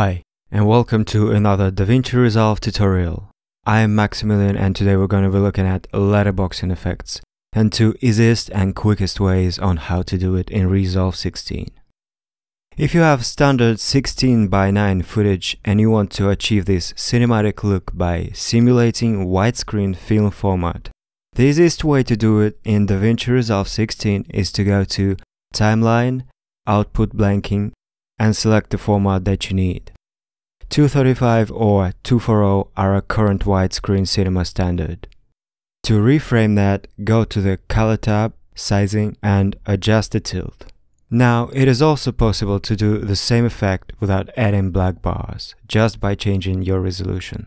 Hi, and welcome to another DaVinci Resolve tutorial. I am Maximilian, and today we're going to be looking at letterboxing effects and two easiest and quickest ways on how to do it in Resolve 16. If you have standard 16:9 footage and you want to achieve this cinematic look by simulating widescreen film format, the easiest way to do it in DaVinci Resolve 16 is to go to Timeline, Output Blanking, and select the format that you need. 235 or 240 are a current widescreen cinema standard. To reframe that, go to the Color tab, Sizing, and adjust the tilt. Now, it is also possible to do the same effect without adding black bars, just by changing your resolution.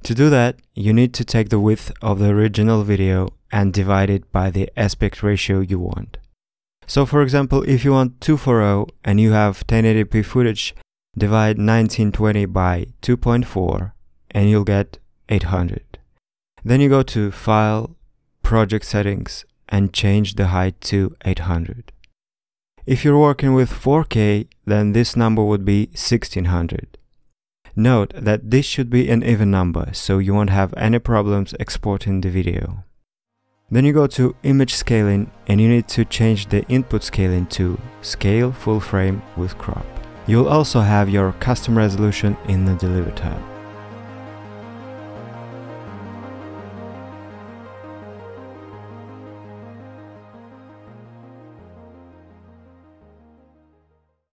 To do that, you need to take the width of the original video and divide it by the aspect ratio you want. So for example, if you want 240 and you have 1080p footage, divide 1920 by 2.4 and you'll get 800. Then you go to File, Project Settings, and change the height to 800. If you're working with 4K, then this number would be 1600. Note that this should be an even number, so you won't have any problems exporting the video. Then you go to Image Scaling and you need to change the input scaling to Scale Full Frame with Crop. You'll also have your custom resolution in the Deliver tab.